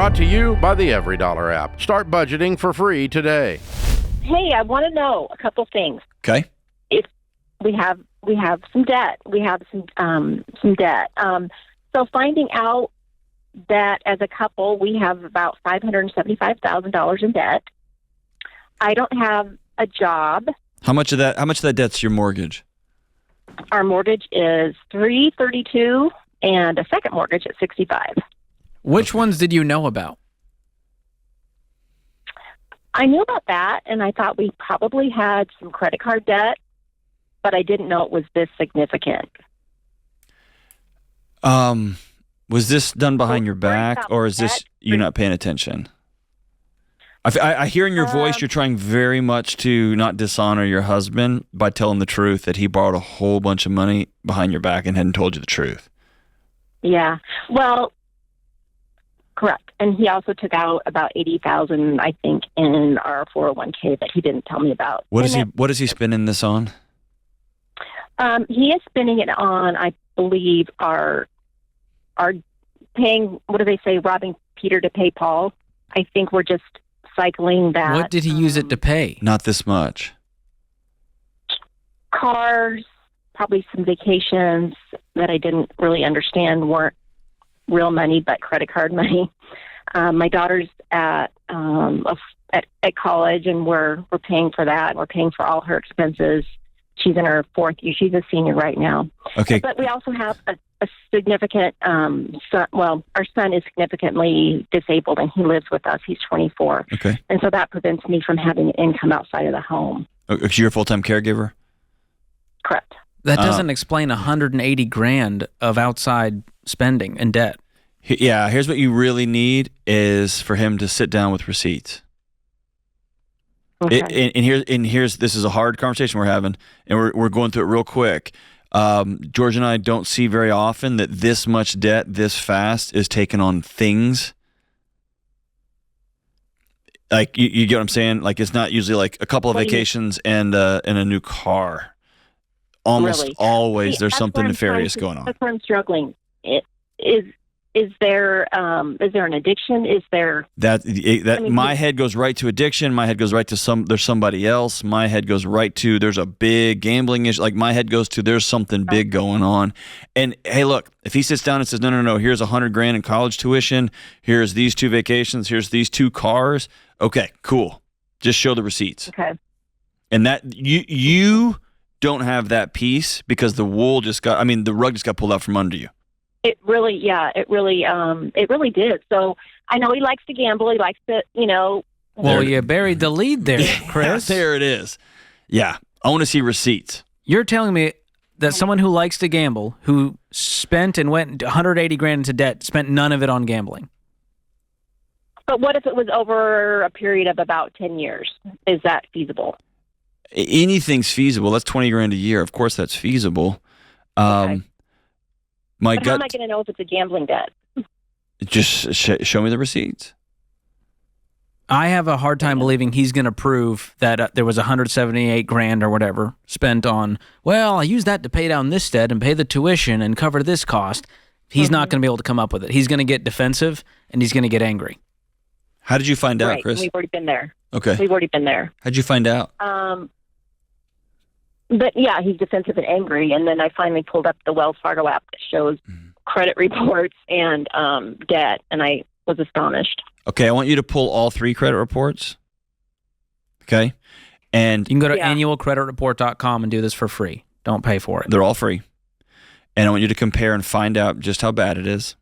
Brought to you by the Every Dollar app. Start budgeting for free today. Hey, I want to know a couple things. Okay. If we have some debt, we have some debt. So finding out that as a couple we have about $575,000 in debt. I don't have a job. How much of that debt's your mortgage? Our mortgage is $332 and a second mortgage at $65. Which ones did you know about? I knew about that, and I thought we probably had some credit card debt, but I didn't know it was this significant. Was this done behind your back, or is this you not paying attention? I hear in your voice you're trying very much to not dishonor your husband by telling the truth that he borrowed a whole bunch of money behind your back and hadn't told you the truth. Yeah, well, correct. And he also took out about $80,000, I think, in our 401k that he didn't tell me about. What is he spending this on? He is spending it on, I believe, our paying. What do they say? Robbing Peter to pay Paul. I think we're just cycling that. What did he use it to pay? Not this much. Cars, probably some vacations that I didn't really understand weren't real money, but credit card money. My daughter's at college, and we're paying for that. We're paying for all her expenses. She's in her fourth year. She's a senior right now. Okay. But we also have a significant son. Well, our son is significantly disabled, and he lives with us. He's 24. Okay. And so that prevents me from having income outside of the home. Okay, so you're a full-time caregiver? Correct. That doesn't explain $180,000 of outside spending and debt. Yeah, here's what you really need is for him to sit down with receipts. Okay. And here's this is a hard conversation we're having, and we're going through it real quick. George and I don't see very often that this much debt this fast is taken on things. Like you get what I'm saying? Like it's not usually like a couple of vacations and a new car. Almost Really? always there's That's something where I'm nefarious trying to- going on. That's where I'm struggling. Is there an addiction? Is there My head goes right to addiction. My head goes right to there's somebody else. My head goes right to there's a big gambling issue. Like my head goes to there's something big going on. And hey, look, if he sits down and says no, here's $100,000 in college tuition. Here's these 2 vacations. Here's these 2 cars. Okay, cool. Just show the receipts. Okay. And that you don't have that piece because the rug just got pulled out from under you. It really did. So I know he likes to gamble. He likes to, Well, you buried the lead there, Chris. There it is. Yeah, I want to see receipts. You're telling me that someone who likes to gamble, who spent and went $180,000 into debt, spent none of it on gambling? But what if it was over a period of about 10 years? Is that feasible? Anything's feasible. That's $20,000 a year. Of course, that's feasible. Okay. How am I going to know if it's a gambling debt? Just show me the receipts. I have a hard time believing he's going to prove that there was $178,000 or whatever spent on, well, I used that to pay down this debt and pay the tuition and cover this cost. He's not going to be able to come up with it. He's going to get defensive and he's going to get angry. How did you find out, Right, Chris? we've already been there. Okay. We've already been there. How'd you find out? But yeah, he's defensive and angry. And then I finally pulled up the Wells Fargo app that shows credit reports and debt, and I was astonished. Okay, I want you to pull all 3 credit reports. Okay? And you can go to annualcreditreport.com and do this for free. Don't pay for it. They're all free. And I want you to compare and find out just how bad it is.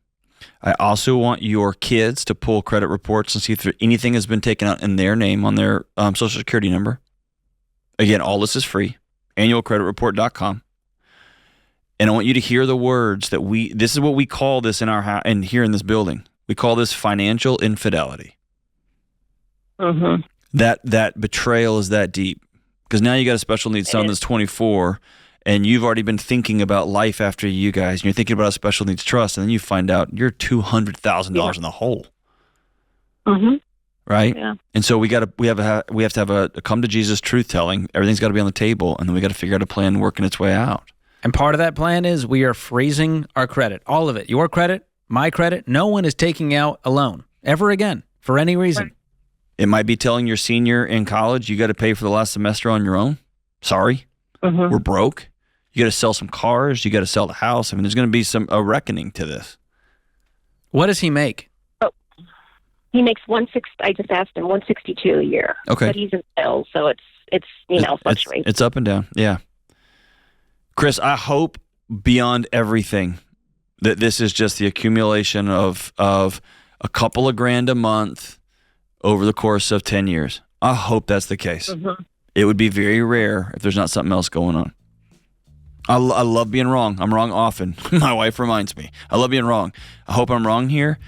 I also want your kids to pull credit reports and see if anything has been taken out in their name on their Social Security number. Again, all this is free. Annualcreditreport.com. And I want you to hear the words that this is what we call this in our house and here in this building. We call this financial infidelity. Mm-hmm. That betrayal is that deep. Because now you got a special needs son that's 24, and you've already been thinking about life after you guys, and you're thinking about a special needs trust, and then you find out you're $200,000 in the hole. Mm-hmm. Right? Yeah. And so we have to have a come to Jesus truth telling. Everything's got to be on the table, and then we got to figure out a plan working its way out. And part of that plan is we are freezing our credit, all of it. Your credit, my credit. No one is taking out a loan. ever again for any reason. It might be telling your senior in college, you got to pay for the last semester on your own. Sorry, we're broke. You got to sell some cars. You got to sell the house. I mean, there's going to be a reckoning to this. What does he make? Oh, he makes 160. I just asked him 162 a year. Okay, but he's in sales, so it's fluctuates. It's up and down. Yeah, Chris, I hope beyond everything that this is just the accumulation of a couple of grand a month over the course of 10 years. I hope that's the case. It would be very rare if there's not something else going on. I love being wrong. I'm wrong often. My wife reminds me. I love being wrong. I hope I'm wrong here,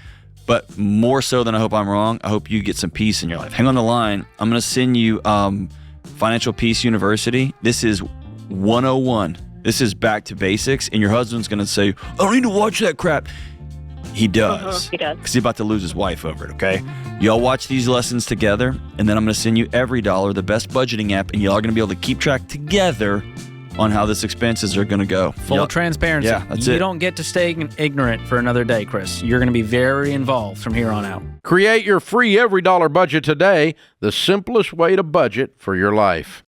but more so than I hope I'm wrong, I hope you get some peace in your life. Hang on the line. I'm going to send you Financial Peace University. This is 101. This is back to basics, and your husband's going to say, I don't need to watch that crap. He does. He does. Because he's about to lose his wife over it, okay? Y'all watch these lessons together, and then I'm going to send you EveryDollar, the best budgeting app, and y'all are going to be able to keep track together on how this expenses are going to go. Full transparency. Yeah, that's you it. don't get to stay ignorant for another day, Chris. You're going to be very involved from here on out. Create your free EveryDollar budget today, the simplest way to budget for your life.